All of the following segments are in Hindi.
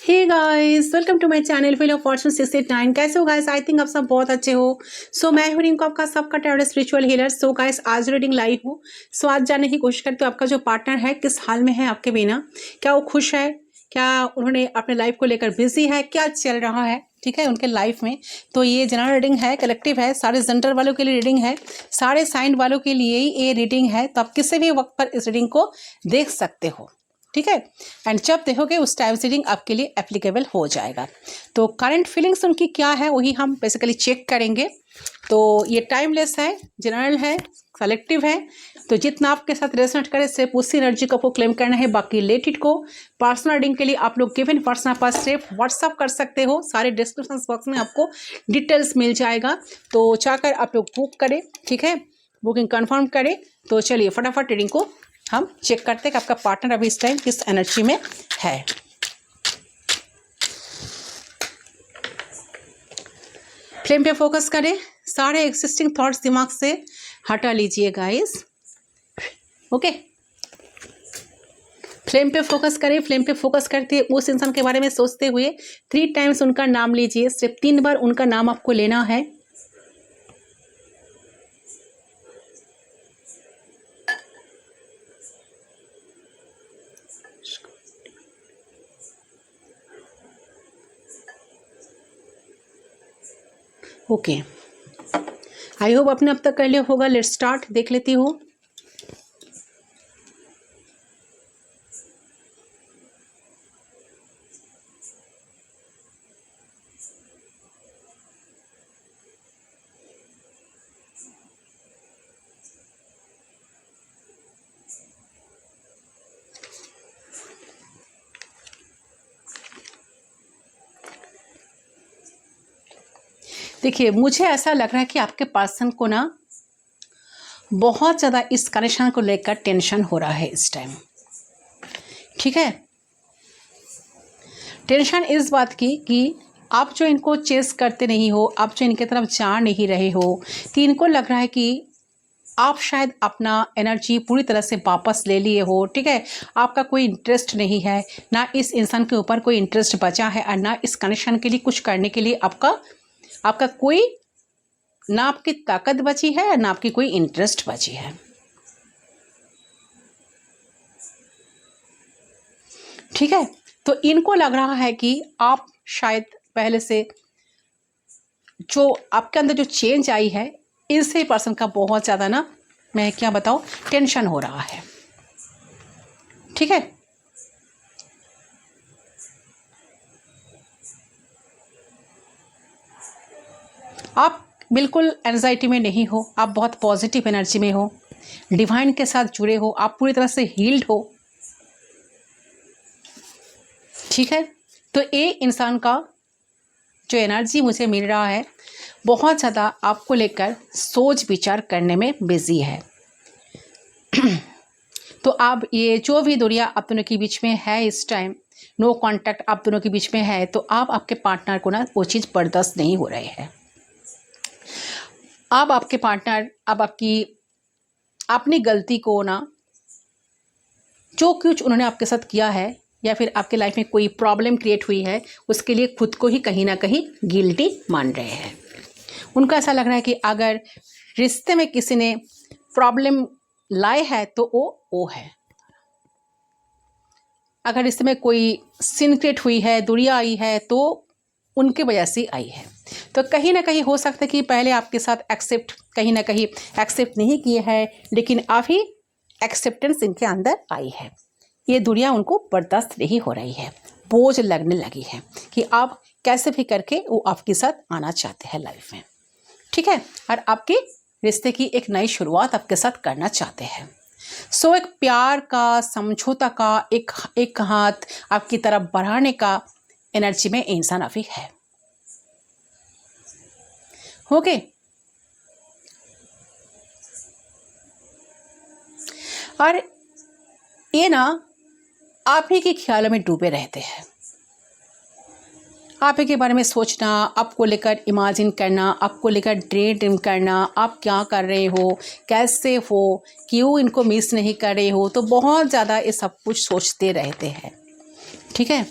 Hey guys, welcome to my channel wheel of fortune 689। कैसे हो गाइस? आई थिंक आप सब बहुत अच्छे हो। मैं हूं रिंकू, आपका सबका टैरोट स्पिरिचुअल हीलर। गाइस, आज रीडिंग लाई हूँ। आज जानने की कोशिश करते हो आपका जो पार्टनर है किस हाल में है आपके बिना। क्या वो खुश है? क्या उन्होंने अपने लाइफ को लेकर बिजी है? क्या चल रहा है ठीक है उनके लाइफ में। तो ये जनरल रीडिंग है, कलेक्टिव है, सारे जेंडर वालों के लिए रीडिंग है, सारे साइन वालों के लिए ही ये रीडिंग है। तो आप किसी भी वक्त पर इस रीडिंग को देख सकते हो, ठीक है। एंड जब देखोगे उस टाइम रीडिंग आपके लिए एप्लीकेबल हो जाएगा। तो करंट फीलिंग्स उनकी क्या है वही हम बेसिकली चेक करेंगे। तो ये टाइमलेस है, जनरल है, कलेक्टिव है। तो जितना आपके साथ रेजोनेट करे सिर्फ उसी एनर्जी को आपको क्लेम करना है। बाकी लेट इट को पर्सनल रीडिंग के लिए आप लोग गिवन पर्सनल पर सिर्फ व्हाट्सअप कर सकते हो। सारे डिस्क्रिप्शन बॉक्स में आपको डिटेल्स मिल जाएगा। तो चाहकर आप लोग बुक करें, ठीक है, बुकिंग कंफर्म करें। तो चलिए फटाफट रीडिंग को हम चेक करते हैं कि आपका पार्टनर अभी इस टाइम किस एनर्जी में है। फ्लेम पे फोकस करें, सारे एक्सिस्टिंग थॉट्स दिमाग से हटा लीजिए गाइस। ओके, फ्लेम पे फोकस करें। फ्लेम पे फोकस करते उस इंसान के बारे में सोचते हुए 3 टाइम्स उनका नाम लीजिए। सिर्फ 3 बार उनका नाम आपको लेना है। ओके, आई होप आपने अब तक कर लिया होगा। लेट्स स्टार्ट, देख लेती हूँ। देखिए, मुझे ऐसा लग रहा है कि आपके पर्सन को ना बहुत ज़्यादा इस कनेक्शन को लेकर टेंशन हो रहा है इस टाइम, ठीक है। टेंशन इस बात की कि आप जो इनको चेस करते नहीं हो, आप जो इनके तरफ जा नहीं रहे हो, तो इनको लग रहा है कि आप शायद अपना एनर्जी पूरी तरह से वापस ले लिए हो, ठीक है। आपका कोई इंटरेस्ट नहीं है, ना इस इंसान के ऊपर कोई इंटरेस्ट बचा है और ना इस कनेक्शन के लिए कुछ करने के लिए आपका कोई, ना आपकी ताकत बची है और ना आपकी कोई इंटरेस्ट बची है, ठीक है। तो इनको लग रहा है कि आप शायद पहले से जो आपके अंदर जो चेंज आई है, इससे पर्सन का बहुत ज़्यादा ना, मैं क्या बताऊं, टेंशन हो रहा है, ठीक है। आप बिल्कुल एंजाइटी में नहीं हो, आप बहुत पॉजिटिव एनर्जी में हो, डिवाइन के साथ जुड़े हो, आप पूरी तरह से हील्ड हो, ठीक है। तो ये इंसान का जो एनर्जी मुझे मिल रहा है बहुत ज़्यादा आपको लेकर सोच विचार करने में बिजी है। तो अब ये जो भी दूरियां आप दोनों के बीच में है इस टाइम, नो कांटेक्ट आप दोनों के बीच में है, तो आप आपके पार्टनर को ना वो चीज़ बर्दाश्त नहीं हो रहे हैं। अब आपके पार्टनर अब अपनी गलती को ना, जो कुछ उन्होंने आपके साथ किया है या फिर आपके लाइफ में कोई प्रॉब्लम क्रिएट हुई है, उसके लिए खुद को ही कहीं ना कहीं गिल्टी मान रहे हैं। उनको ऐसा लग रहा है कि अगर रिश्ते में किसी ने प्रॉब्लम लाए है तो वो है। अगर रिश्ते में कोई सिन क्रिएट हुई है, दूरियां आई है, तो उनकी वजह से आई है। तो कहीं ना कहीं हो सकता है कि पहले आपके साथ कहीं ना कहीं एक्सेप्ट नहीं किए हैं, लेकिन अभी एक्सेप्टेंस इनके अंदर आई है। ये दूरियां उनको बर्दाश्त नहीं हो रही है, बोझ लगने लगी है कि आप कैसे भी करके वो आपके साथ आना चाहते हैं लाइफ में, ठीक है, और आपके रिश्ते की एक नई शुरुआत आपके साथ करना चाहते हैं। एक प्यार का, समझौता का, एक हाथ आपकी तरफ बढ़ाने का एनर्जी में इंसान अभी है। ओके, और ये ना आप ही के ख्यालों में डूबे रहते हैं। आप ही के बारे में सोचना, आपको लेकर इमेजिन करना, आपको लेकर ड्रीम करना, आप क्या कर रहे हो, कैसे हो, क्यों इनको मिस नहीं कर रहे हो, तो बहुत ज़्यादा ये सब कुछ सोचते रहते हैं, ठीक है।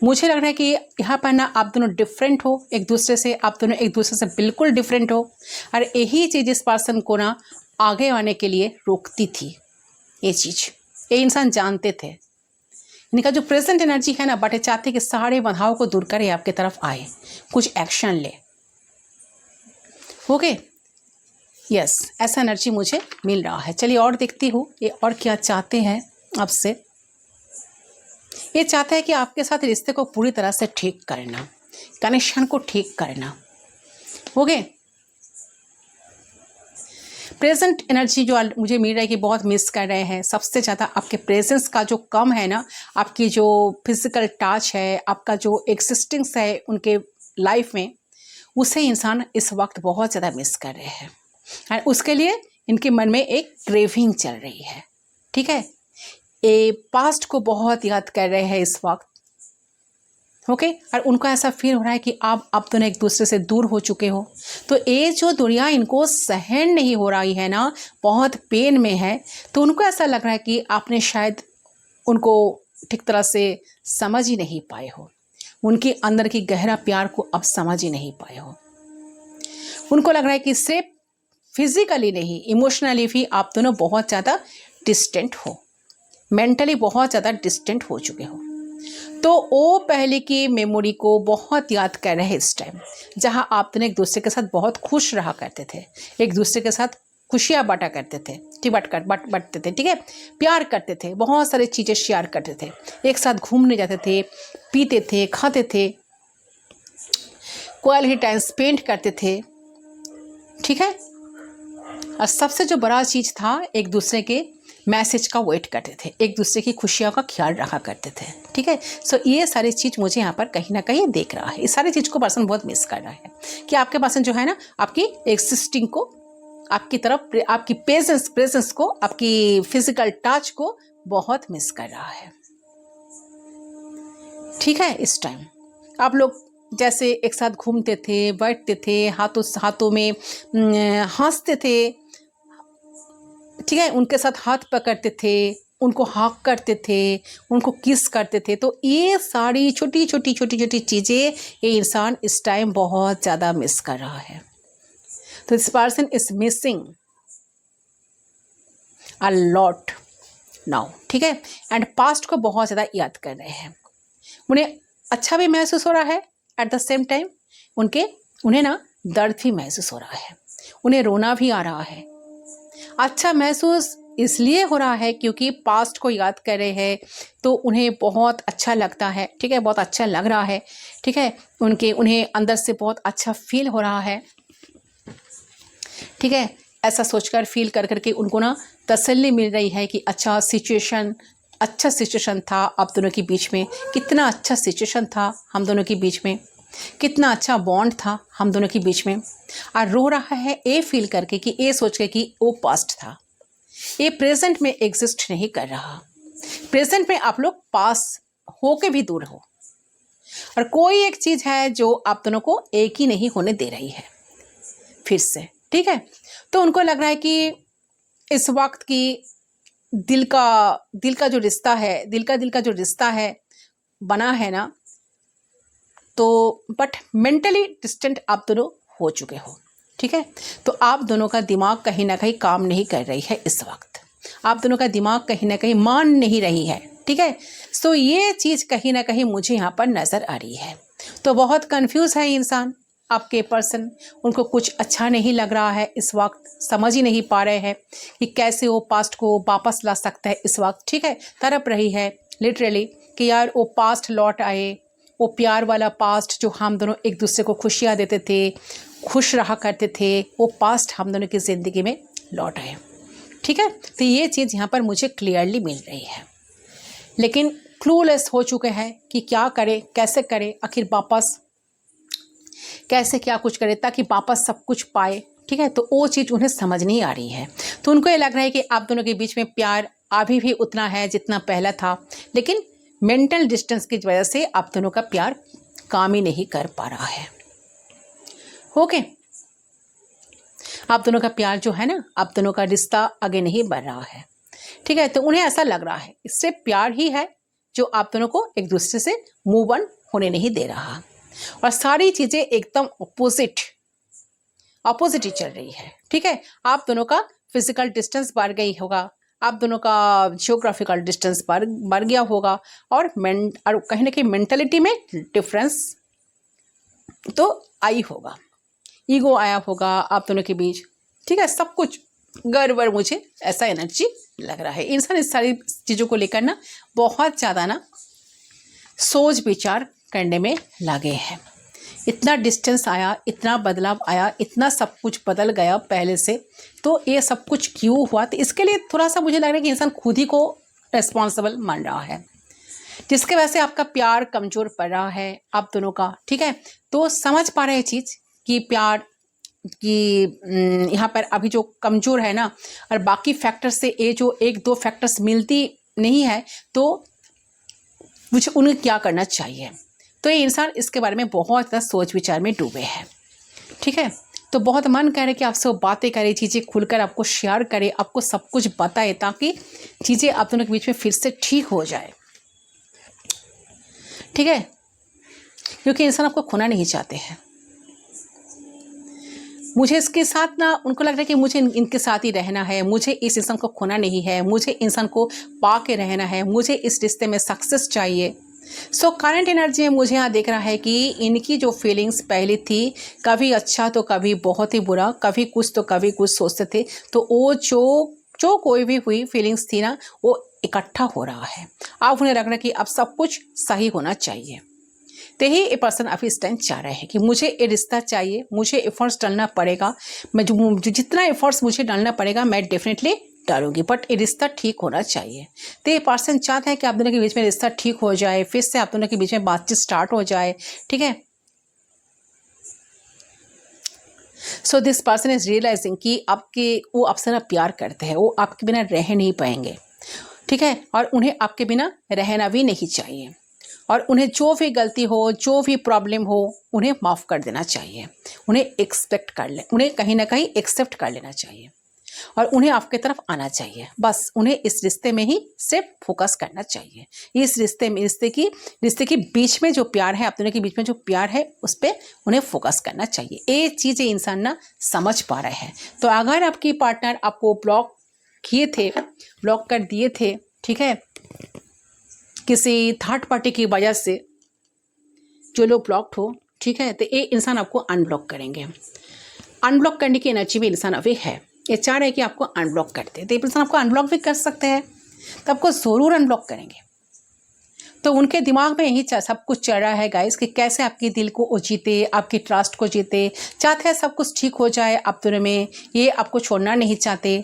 मुझे लग रहा है कि यहाँ पर ना आप दोनों डिफरेंट हो एक दूसरे से, आप दोनों एक दूसरे से बिल्कुल डिफरेंट हो, और यही चीज़ इस पर्सन को ना आगे आने के लिए रोकती थी। ये चीज़ ये इंसान जानते थे। इनका जो प्रेजेंट एनर्जी है ना, बट ये चाहते कि सारे बाधाओं को दूर करे, आपके तरफ आए, कुछ एक्शन ले। ओके, यस, ऐसा एनर्जी मुझे मिल रहा है। चलिए और देखती हूँ ये और क्या चाहते हैं आपसे। ये चाहता है कि आपके साथ रिश्ते को पूरी तरह से ठीक करना, कनेक्शन को ठीक करना। ओके, प्रेजेंट एनर्जी जो मुझे मिल रहा है कि बहुत मिस कर रहे हैं। सबसे ज़्यादा आपके प्रेजेंस का जो कम है ना, आपकी जो फिजिकल टच है, आपका जो एक्सिस्टेंस है उनके लाइफ में, उसे इंसान इस वक्त बहुत ज़्यादा मिस कर रहे हैं, और उसके लिए इनके मन में एक क्रेविंग चल रही है। ठीक है, ये पास्ट को बहुत याद कर रहे हैं इस वक्त। ओके, और उनको ऐसा फील हो रहा है कि आप दोनों एक दूसरे से दूर हो चुके हो। तो ये जो दुनिया इनको सहन नहीं हो रही है ना, बहुत पेन में है, तो उनको ऐसा लग रहा है कि आपने शायद उनको ठीक तरह से समझ ही नहीं पाए हो, उनके अंदर की गहरा प्यार को अब समझ ही नहीं पाए हो। उनको लग रहा है कि सिर्फ फिजिकली नहीं, इमोशनली भी आप दोनों बहुत ज़्यादा डिस्टेंट हो, मेंटली बहुत ज़्यादा डिस्टेंट हो चुके हो। तो वो पहले की मेमोरी को बहुत याद कर रहे हैं इस टाइम, जहां आप दोनों एक दूसरे के साथ बहुत खुश रहा करते थे, एक दूसरे के साथ खुशियाँ बांटा करते थे, बांटते थे। ठीक है, प्यार करते थे, बहुत सारी चीज़ें शेयर करते थे, एक साथ घूमने जाते थे, पीते थे, खाते थे, क्वालिटी टाइम स्पेंड करते थे। ठीक है, और सबसे जो बड़ा चीज़ था, एक दूसरे के मैसेज का वेट करते थे, एक दूसरे की खुशियों का ख्याल रखा करते थे। ठीक है, सो ये सारी चीज़ मुझे यहाँ पर कहीं ना कहीं देख रहा है। इस सारी चीज़ को पर्सन बहुत मिस कर रहा है कि आपके पर्सन जो है ना, आपकी एक्सिस्टिंग को, आपकी तरफ, आपकी प्रेजेंस को, आपकी फिजिकल टच को बहुत मिस कर रहा है। ठीक है, इस टाइम आप लोग जैसे एक साथ घूमते थे, बैठते थे, हाथों में हंसते थे। ठीक है, उनके साथ हाथ पकड़ते थे, उनको हग करते थे, उनको किस करते थे। तो ये सारी छोटी छोटी चीज़ें ये इंसान इस टाइम बहुत ज़्यादा मिस कर रहा है। तो this person is missing a lot now. ठीक है, एंड पास्ट को बहुत ज़्यादा याद कर रहे हैं। उन्हें अच्छा भी महसूस हो रहा है, एट द सेम टाइम उन्हें ना दर्द भी महसूस हो रहा है, उन्हें रोना भी आ रहा है। अच्छा महसूस इसलिए हो रहा है क्योंकि पास्ट को याद कर रहे हैं, तो उन्हें बहुत अच्छा लगता है। ठीक है, बहुत अच्छा लग रहा है। ठीक है, उन्हें अंदर से बहुत अच्छा फील हो रहा है। ठीक है, ऐसा सोचकर फील कर करके उनको ना तसल्ली मिल रही है कि अच्छा सिचुएशन था आप दोनों के बीच में, कितना अच्छा सिचुएशन था हम दोनों के बीच में, कितना अच्छा बॉन्ड था हम दोनों के बीच में। और रो रहा है ये फील करके कि ये सोच के कि वो पास्ट था, ये प्रेजेंट में एग्जिस्ट नहीं कर रहा। प्रेजेंट में आप लोग पास होके भी दूर हो, और कोई एक चीज़ है जो आप दोनों को एक ही नहीं होने दे रही है फिर से। ठीक है, तो उनको लग रहा है कि इस वक्त की दिल का जो रिश्ता है, दिल का जो रिश्ता है बना है ना, तो बट मेंटली डिस्टेंट आप दोनों हो चुके हो। ठीक है, तो आप दोनों का दिमाग कहीं ना कहीं काम नहीं कर रही है इस वक्त, आप दोनों का दिमाग कहीं ना कहीं मान नहीं रही है। ठीक है, सो ये चीज़ कहीं ना कहीं मुझे यहाँ पर नज़र आ रही है। तो बहुत कंफ्यूज है इंसान, आपके पर्सन, उनको कुछ अच्छा नहीं लग रहा है इस वक्त, समझ ही नहीं पा रहे हैं कि कैसे वो पास्ट को वापस ला सकता है इस वक्त। ठीक है, तड़प रही है लिटरली कि यार वो पास्ट लौट आए, वो प्यार वाला पास्ट जो हम दोनों एक दूसरे को खुशियाँ देते थे, खुश रहा करते थे, वो पास्ट हम दोनों की ज़िंदगी में लौट आए। ठीक है, तो ये चीज़ यहाँ पर मुझे क्लियरली मिल रही है, लेकिन क्लूलेस हो चुके हैं कि क्या करें, कैसे करें, आखिर वापस कैसे क्या कुछ करें ताकि वापस सब कुछ पाए। ठीक है, तो वो चीज़ उन्हें समझ नहीं आ रही है। तो उनको ये लग रहा है कि आप दोनों के बीच में प्यार अभी भी उतना है जितना पहला था, लेकिन मेंटल डिस्टेंस की वजह से आप दोनों का प्यार काम ही नहीं कर पा रहा है। ओके, आप दोनों का प्यार जो है ना, आप दोनों का रिश्ता आगे नहीं बढ़ रहा है। ठीक है, तो उन्हें ऐसा लग रहा है इससे प्यार ही है, जो आप दोनों को एक दूसरे से मूव ऑन होने नहीं दे रहा, और सारी चीज़ें एकदम ऑपोजिट ही चल रही है। ठीक है, आप दोनों का फिजिकल डिस्टेंस बढ़ गई होगा, आप दोनों का जियोग्राफिकल डिस्टेंस बढ़ गया होगा, और कहीं ना कहीं मेंटलिटी में डिफरेंस तो आई होगा, ईगो आया होगा आप दोनों के बीच। ठीक है, सब कुछ गड़बड़, मुझे ऐसा एनर्जी लग रहा है। इंसान इस सारी चीज़ों को लेकर ना बहुत ज़्यादा ना सोच विचार करने में लगे हैं। इतना डिस्टेंस आया, इतना बदलाव आया, इतना सब कुछ बदल गया पहले से, तो ये सब कुछ क्यों हुआ? तो इसके लिए थोड़ा सा मुझे लग रहा है कि इंसान खुद ही को रिस्पॉन्सिबल मान रहा है, जिसके वजह से आपका प्यार कमज़ोर पड़ रहा है आप दोनों का। ठीक है, तो समझ पा रहे हैं चीज़ कि प्यार कि यहाँ पर अभी जो कमज़ोर है ना, और बाकी फैक्टर से ये जो एक दो फैक्टर्स मिलती नहीं है, तो मुझे उन्हें क्या करना चाहिए। तो ये इंसान इसके बारे में बहुत ज़्यादा सोच विचार में डूबे हैं। ठीक है, तो बहुत मन कर रहे कि आपसे वो बातें करे, चीज़ें खुलकर आपको शेयर करे, आपको सब कुछ बताए, ताकि चीज़ें आप दोनों के बीच में फिर से ठीक हो जाए। ठीक है, क्योंकि इंसान आपको खोना नहीं चाहते हैं। मुझे इसके साथ ना, उनको लग रहा है कि मुझे इनके साथ ही रहना है, मुझे इस इंसान को खोना नहीं है, मुझे इंसान को पा के रहना है, मुझे इस रिश्ते में सक्सेस चाहिए। सो करंट एनर्जी में मुझे यहाँ दिख रहा है कि इनकी जो फीलिंग्स पहले थी, कभी अच्छा तो कभी बहुत ही बुरा, कभी कुछ तो कभी कुछ सोचते थे, तो वो जो कोई भी हुई फीलिंग्स थी ना, वो इकट्ठा हो रहा है। अब उन्हें लग रहा है कि अब सब कुछ सही होना चाहिए। तो ही ये पर्सन अभी इस टाइम चाह रहे हैं कि मुझे ये रिश्ता चाहिए, मुझे एफर्ट्स डालना पड़ेगा, मैं जो जितना एफर्ट्स मुझे डालना पड़ेगा मैं डेफिनेटली डालूंगी, बट ये रिश्ता ठीक होना चाहिए। तो ये पर्सन चाहता है कि आप दोनों के बीच में रिश्ता ठीक हो जाए, फिर से आप दोनों के बीच में बातचीत स्टार्ट हो जाए। ठीक है, so this person is realising कि वो आपसे ना प्यार करते हैं, वो आपके बिना रह नहीं पाएंगे। ठीक है, और उन्हें आपके बिना रहना भी नहीं चाहिए, और उन्हें जो भी गलती हो, जो भी प्रॉब्लम हो, उन्हें माफ़ कर देना चाहिए, उन्हें उन्हें कहीं ना कहीं एक्सेप्ट कर लेना चाहिए, और उन्हें आपके तरफ आना चाहिए। बस उन्हें इस रिश्ते में ही सिर्फ फोकस करना चाहिए। इस रिश्ते की बीच में जो प्यार है, आप दोनों के बीच में जो प्यार है, उस पर उन्हें फोकस करना चाहिए। ये चीज़ें इंसान ना समझ पा रहे हैं। तो अगर आपकी पार्टनर आपको ब्लॉक कर दिए थे, ठीक है, किसी थर्ड पार्टी की वजह से जो लोग ब्लॉक्ड हो, ठीक है, तो ये इंसान आपको अनब्लॉक करेंगे। अनब्लॉक करने की एनर्जी भी इंसान अभी है, ये चाह रहे हैं कि आपको अनब्लॉक करते हैं। तो ये इंसान आपको अनब्लॉक भी कर सकते हैं, तो आपको ज़रूर अनब्लॉक करेंगे। तो उनके दिमाग में यही सब कुछ चल रहा है गाइस, कि कैसे आपके दिल को वो जीते, आपकी ट्रस्ट को जीते। चाहते हैं सब कुछ ठीक हो जाए आप दोनों में, ये आपको छोड़ना नहीं चाहते।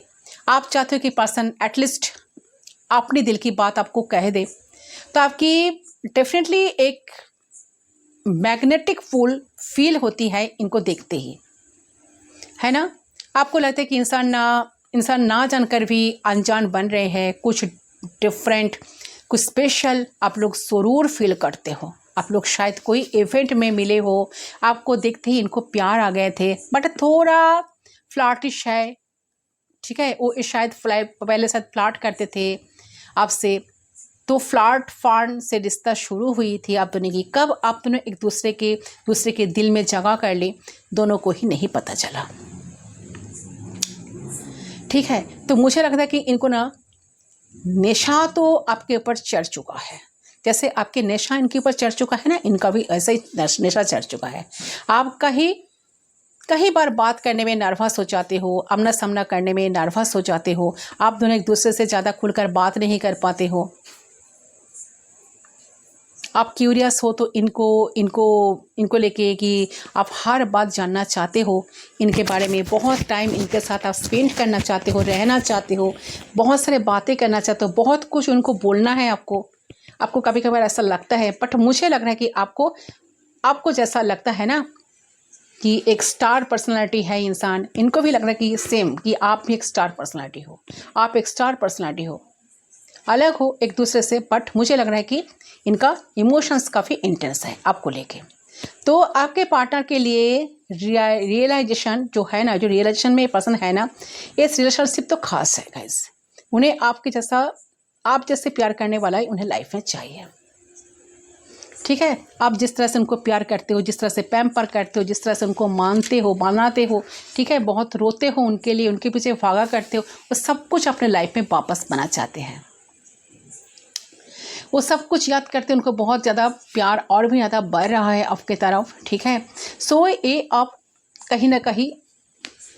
आप चाहते हो कि पर्सन एटलीस्ट अपनी दिल की बात आपको कह दे, तो आपकी डेफिनेटली एक मैग्नेटिक फील होती है इनको देखते ही, है ना। आपको लगता है कि इंसान ना जानकर भी अनजान बन रहे हैं, कुछ डिफरेंट, कुछ स्पेशल आप लोग ज़रूर फील करते हो। आप लोग शायद कोई इवेंट में मिले हो, आपको देखते ही इनको प्यार आ गए थे, बट थोड़ा फ्लार्टिश है। ठीक है, वो शायद पहले शायद फ्लार्ट करते थे आपसे, तो फार्न से रिश्ता शुरू हुई थी आप दोनों की। कब आप दोनों एक दूसरे के दिल में जगह कर ले, दोनों को ही नहीं पता चला। ठीक है, तो मुझे लगता है कि इनको ना नशा तो आपके ऊपर चढ़ चुका है, जैसे आपके नशा इनके ऊपर चढ़ चुका है ना, इनका भी ऐसा ही नशा चढ़ चुका है। आप कई बार बात करने में नर्वस हो जाते हो, आमना सामना करने में नर्वस हो जाते हो, आप दोनों एक दूसरे से ज़्यादा खुलकर बात नहीं कर पाते हो। आप क्यूरियस हो तो इनको लेके कि आप हर बात जानना चाहते हो, इनके बारे में बहुत टाइम इनके साथ आप स्पेंड करना चाहते हो, रहना चाहते हो, बहुत सारे बातें करना चाहते हो, बहुत कुछ उनको बोलना है आपको कभी कभार ऐसा लगता है। बट मुझे लग रहा है कि आपको जैसा लगता है ना कि एक स्टार पर्सनालिटी है इंसान, इनको भी लग रहा है कि सेम, कि आप भी एक स्टार पर्सनालिटी हो, आप एक स्टार पर्सनालिटी हो, अलग हो एक दूसरे से। बट मुझे लग रहा है कि इनका इमोशंस काफ़ी इंटेंस है आपको लेके। तो आपके पार्टनर के लिए रियलाइजेशन जो है ना, जो रियलाइजेशन में पर्सन है ना, इस रिलेशनशिप तो खास है गाइस। उन्हें आपके जैसा आप जैसे प्यार करने वाला ही उन्हें लाइफ में चाहिए। ठीक है, आप जिस तरह से उनको प्यार करते हो, जिस तरह से पैम्पर करते हो, जिस तरह से उनको मानते हो, मनाते हो, ठीक है, बहुत रोते हो उनके लिए, उनके पीछे भागा करते हो, वो सब कुछ अपने लाइफ में वापस पाना चाहते हैं। वो सब कुछ याद करते हैं, उनको बहुत ज़्यादा प्यार और भी ज़्यादा बढ़ रहा है आपके तरफ। ठीक है, सो ये आप कहीं ना कहीं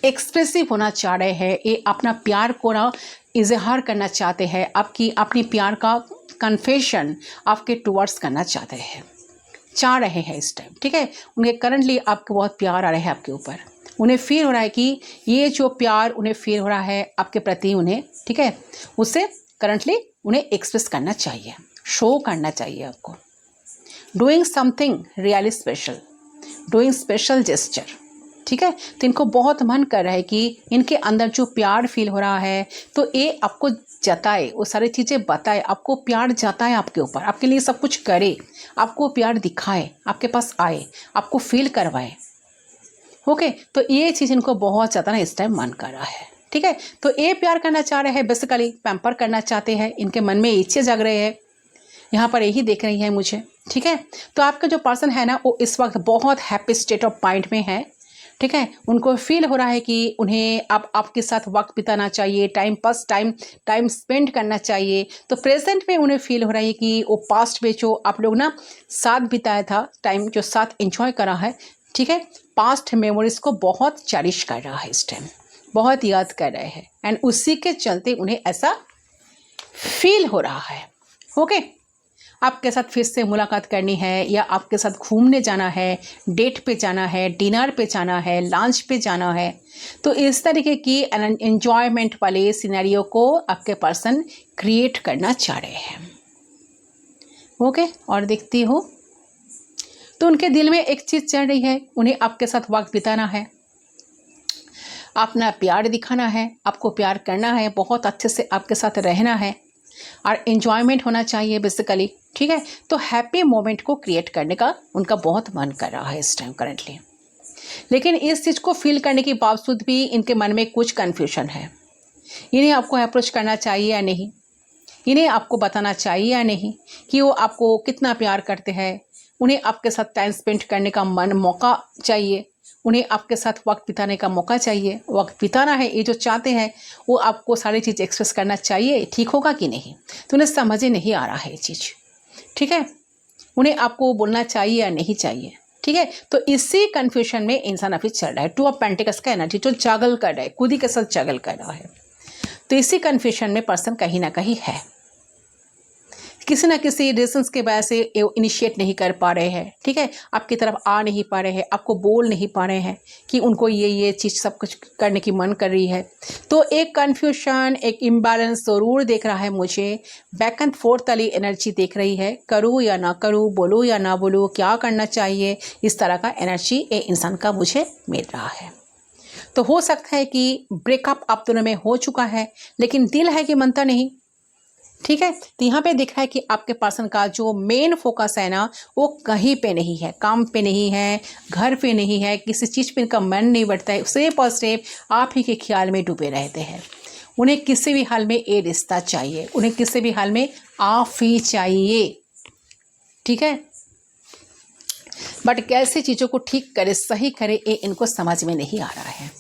एक्सप्रेसिव होना चाह रहे हैं, ये अपना प्यार को ना इजहार करना चाहते हैं, आपकी अपनी प्यार का कन्फेशन आपके टुवर्ड्स करना चाह रहे हैं इस टाइम। ठीक है, उन्हें करंटली आपको बहुत प्यार आ रहा है आपके ऊपर, उन्हें फील हो रहा है कि ये जो प्यार उन्हें फील हो रहा है आपके प्रति उन्हें, ठीक है, उसे करंटली उन्हें एक्सप्रेस करना चाहिए, शो करना चाहिए आपको। Doing something really special, doing special gesture. ठीक है, तो इनको बहुत मन कर रहा है कि इनके अंदर जो प्यार फील हो रहा है तो ये आपको जताए, वो सारी चीज़ें बताए, आपको प्यार जताए आपके ऊपर, आपके लिए सब कुछ करे, आपको प्यार दिखाए, आपके पास आए, आपको फील करवाए। ओके, तो ये चीज़ इनको बहुत ज़्यादा ना इस टाइम मन कर रहा है। ठीक है, तो ये प्यार करना चाह रहे हैं, बेसिकली पैम्पर करना चाहते हैं, इनके मन में इच्छे जग रहे हैं, यहाँ पर यही देख रही है मुझे। ठीक है, तो आपका जो पर्सन है ना वो इस वक्त बहुत हैप्पी स्टेट ऑफ माइंड में है। ठीक है, उनको फील हो रहा है कि उन्हें आपके साथ वक्त बिताना चाहिए, टाइम स्पेंड करना चाहिए। तो प्रेजेंट में उन्हें फील हो रहा है कि वो पास्ट में जो आप लोग ना साथ बिताया था, टाइम जो साथ एंजॉय करा है, ठीक है, पास्ट मेमोरीज को बहुत चेरिश कर रहा है इस टाइम, बहुत याद कर रहे हैं, एंड उसी के चलते उन्हें ऐसा फील हो रहा है। ओके, आपके साथ फिर से मुलाकात करनी है, या आपके साथ घूमने जाना है, डेट पे जाना है, डिनर पे जाना है, लंच पे जाना है, तो इस तरीके की एंजॉयमेंट वाले सिनेरियो को आपके पर्सन क्रिएट करना चाह रहे हैं। ओके, और देखती हो तो उनके दिल में एक चीज़ चल रही है, उन्हें आपके साथ वक्त बिताना है, अपना प्यार दिखाना है, आपको प्यार करना है, बहुत अच्छे से आपके साथ रहना है, और एंजॉयमेंट होना चाहिए बेसिकली। ठीक है, तो हैप्पी मोमेंट को क्रिएट करने का उनका बहुत मन कर रहा है इस टाइम करंटली। लेकिन इस चीज़ को फील करने के बावजूद भी इनके मन में कुछ कन्फ्यूजन है, इन्हें आपको अप्रोच करना चाहिए या नहीं, इन्हें आपको बताना चाहिए या नहीं कि वो आपको कितना प्यार करते हैं, उन्हें आपके साथ टाइम स्पेंड करने का मौका चाहिए, उन्हें आपके साथ वक्त बिताने का मौका चाहिए, वक्त बिताना है ये जो चाहते हैं, वो आपको सारी चीज़ एक्सप्रेस करना चाहिए। ठीक होगा कि नहीं, तो उन्हें समझ ही नहीं आ रहा है ये चीज़। ठीक है, उन्हें आपको बोलना चाहिए या नहीं चाहिए। ठीक है, तो इसी कन्फ्यूजन में इंसान अभी चल रहा है। 2 ऑफ पेंटिकल्स का एनर्जी जो जागल कर रहा है, खुद ही के साथ जागल कर रहा है, तो इसी कन्फ्यूजन में पर्सन कहीं ना कहीं है, किसी ना किसी रीजंस के वजह से इनिशिएट नहीं कर पा रहे हैं। ठीक है, आपकी तरफ आ नहीं पा रहे हैं, आपको बोल नहीं पा रहे हैं कि उनको ये चीज़ सब कुछ करने की मन कर रही है। तो एक कन्फ्यूजन, एक इम्बैलेंस ज़रूर देख रहा है मुझे, बैक एंड फोर्थ वाली एनर्जी देख रही है, करूँ या ना करूँ, बोलूँ या ना बोलूँ, क्या करना चाहिए, इस तरह का एनर्जी ये इंसान का मुझे मिल रहा है। तो हो सकता है कि ब्रेकअप आप दोनों में हो चुका है, लेकिन दिल है कि मनता नहीं। ठीक है, तो यहाँ पे दिख रहा है कि आपके पर्सन का जो मेन फोकस है ना वो कहीं पे नहीं है, काम पे नहीं है, घर पे नहीं है, किसी चीज़ पे इनका मन नहीं बढ़ता है, सिर्फ और सिर्फ आप ही के ख्याल में डूबे रहते हैं। उन्हें किसी भी हाल में ये रिश्ता चाहिए, उन्हें किसी भी हाल में आप ही चाहिए। ठीक है, बट कैसे चीज़ों को ठीक करे, सही करे, ये इनको समझ में नहीं आ रहा है।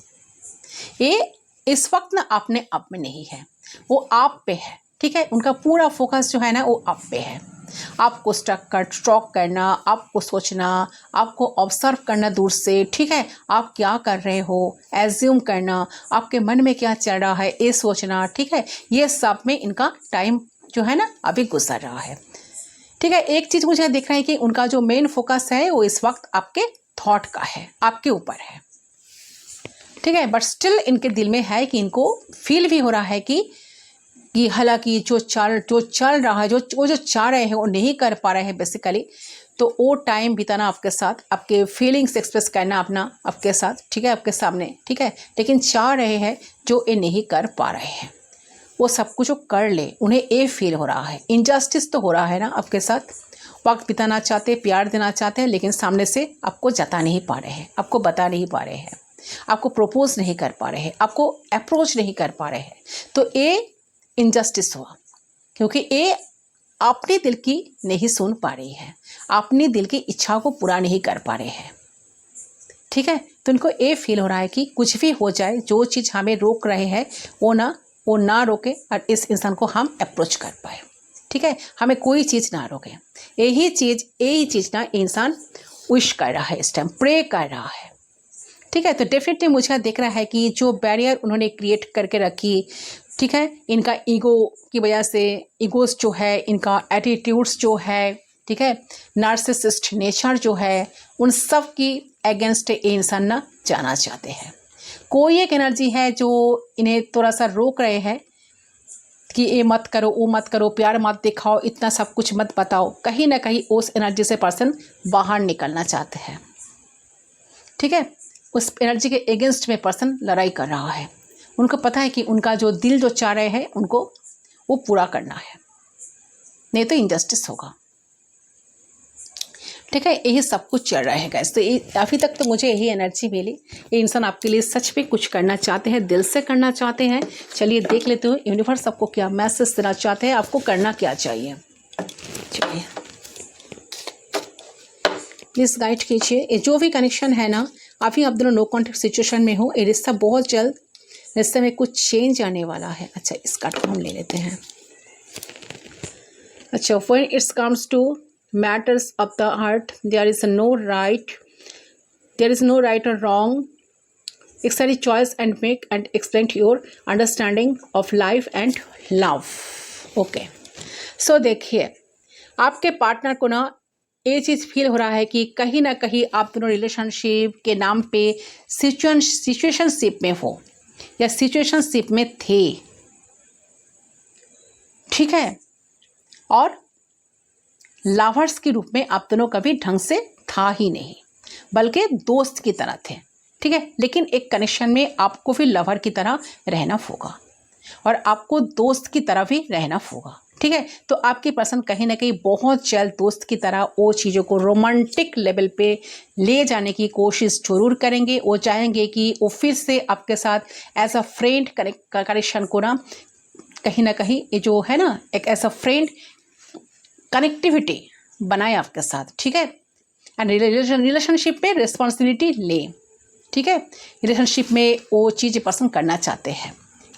ये इस वक्त ना अपने आप में नहीं है, वो आप पे है। ठीक है, उनका पूरा फोकस जो है ना वो आप पे है, आपको स्टॉक करना, आपको सोचना, आपको ऑब्जर्व करना दूर से। ठीक है, आप क्या कर रहे हो एज्यूम करना, आपके मन में क्या चल रहा है ये सोचना। ठीक है, ये सब में इनका टाइम जो है ना अभी गुजर रहा है। ठीक है, एक चीज़ मुझे दिख रहा है कि उनका जो मेन फोकस है वो इस वक्त आपके थॉट का है, आपके ऊपर है। ठीक है, बट स्टिल इनके दिल में है कि इनको फील भी हो रहा है कि हालांकि जो चल रहा है, जो चाह रहे हैं वो नहीं कर पा रहे हैं बेसिकली, तो वो टाइम बिताना आपके साथ, आपके फीलिंग्स एक्सप्रेस करना अपना आपके साथ, ठीक है, आपके सामने। ठीक है, लेकिन चाह रहे हैं जो ये नहीं कर पा रहे हैं, वो सब कुछ कर ले, उन्हें ये फील हो रहा है। इनजस्टिस तो हो रहा है ना आपके साथ, वक्त बिताना चाहते, प्यार देना चाहते हैं, लेकिन सामने से आपको जता नहीं पा रहे हैं, आपको बता नहीं पा रहे हैं, आपको प्रपोज नहीं कर पा रहे हैं, आपको अप्रोच नहीं कर पा रहे हैं। तो ये इनजस्टिस हुआ। क्योंकि ये अपने दिल की नहीं सुन पा रही है, अपनी दिल की इच्छा को पूरा नहीं कर पा रहे हैं। ठीक है, तो उनको ये फील हो रहा है कि कुछ भी हो जाए, जो चीज़ हमें रोक रहे हैं वो ना रोके और इस इंसान को हम अप्रोच कर पाए। ठीक है, हमें कोई चीज़ ना रोके। यही चीज़ ना इंसान विश कर रहा है, इस टाइम प्रे कर रहा है। ठीक है, तो डेफिनेटली मुझे दिख रहा है कि जो बैरियर उन्होंने क्रिएट करके रखी, ठीक है, इनका ईगो की वजह से, ईगोस जो है, इनका एटीट्यूड्स जो है, ठीक है, नार्सिसिस्ट नेचर जो है, उन सब की अगेंस्ट ये इंसान ना जाना चाहते हैं। कोई एक एनर्जी है जो इन्हें थोड़ा सा रोक रहे हैं कि ये मत करो, वो मत करो, प्यार मत दिखाओ, इतना सब कुछ मत बताओ। कहीं ना कहीं उस एनर्जी से पर्सन बाहर निकलना चाहते हैं। ठीक है, उस एनर्जी के अगेंस्ट में पर्सन लड़ाई कर रहा है। उनको पता है कि उनका जो दिल जो चाह रहे हैं उनको वो पूरा करना है, नहीं तो इनजस्टिस होगा। ठीक है, यही सब कुछ चल रहा है गाइस। तो अभी तक तो मुझे यही एनर्जी मिली। ये इंसान आपके लिए सच में कुछ करना चाहते हैं, दिल से करना चाहते हैं। चलिए देख लेते हो यूनिवर्स आपको क्या मैसेज देना चाहते हैं, आपको करना क्या चाहिए। चलिए प्लीज गाइड कीजिए। ये जो भी कनेक्शन है ना, अभी आप दोनों नो कॉन्टेक्ट सिचुएशन में हो। ये रिश्ता बहुत जल्द, रिश्ते में कुछ चेंज आने वाला है। अच्छा, इस कार्ड को हम ले लेते हैं। अच्छा, when it's comes to matters of the heart, there is no right or wrong. It's a choice and make and explain your understanding of life and love. Okay, so देखिए आपके पार्टनर को ना ये चीज़ फील हो रहा है कि कहीं ना कहीं आप दोनों रिलेशनशिप के नाम पे सिचुएशनशिप में हो या सिचुएशनशिप में थे। ठीक है, और लवर्स के रूप में आप दोनों कभी ढंग से था ही नहीं, बल्कि दोस्त की तरह थे। ठीक है, लेकिन एक कनेक्शन में आपको भी लवर की तरह रहना होगा और आपको दोस्त की तरह भी रहना होगा। ठीक है, तो आपकी पर्सन कहीं ना कहीं बहुत जल्द दोस्त की तरह वो चीज़ों को रोमांटिक लेवल पे ले जाने की कोशिश जरूर करेंगे। वो चाहेंगे कि वो फिर से आपके साथ एज अ फ्रेंड कनेक्शन को ना कहीं ये जो है ना, एक ऐसा फ्रेंड कनेक्टिविटी बनाए आपके साथ। ठीक है, एंड रिलेशनशिप में रिस्पॉन्सिबिलिटी ले। ठीक है, रिलेशनशिप में वो चीज़ पसंद करना चाहते हैं,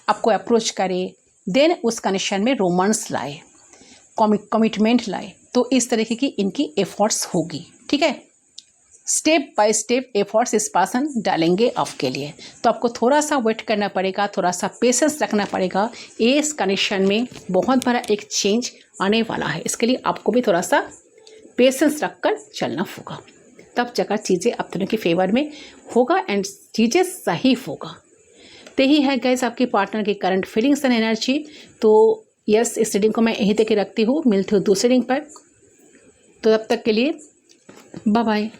आपको अप्रोच करे, देन उस कनेक्शन में रोमांस लाए, कमिटमेंट लाए। तो इस तरीके की इनकी एफर्ट्स होगी। ठीक है, स्टेप बाय स्टेप एफर्ट्स इस पर्सन डालेंगे आपके लिए। तो आपको थोड़ा सा वेट करना पड़ेगा, थोड़ा सा पेशेंस रखना पड़ेगा। इस कनेक्शन में बहुत बड़ा एक चेंज आने वाला है, इसके लिए आपको भी थोड़ा सा पेशेंस रखकर चलना होगा, तब जगह चीज़ें आप दोनों के फेवर में होगा एंड चीज़ें सही होगा। तो यही है गाइस आपके पार्टनर की करंट फीलिंग्स एंड एनर्जी। तो यस, इस रीडिंग को मैं यहीं तक रखती हूँ, मिलती हूँ दूसरी रीडिंग पर। तो तब तक के लिए बाय बाय।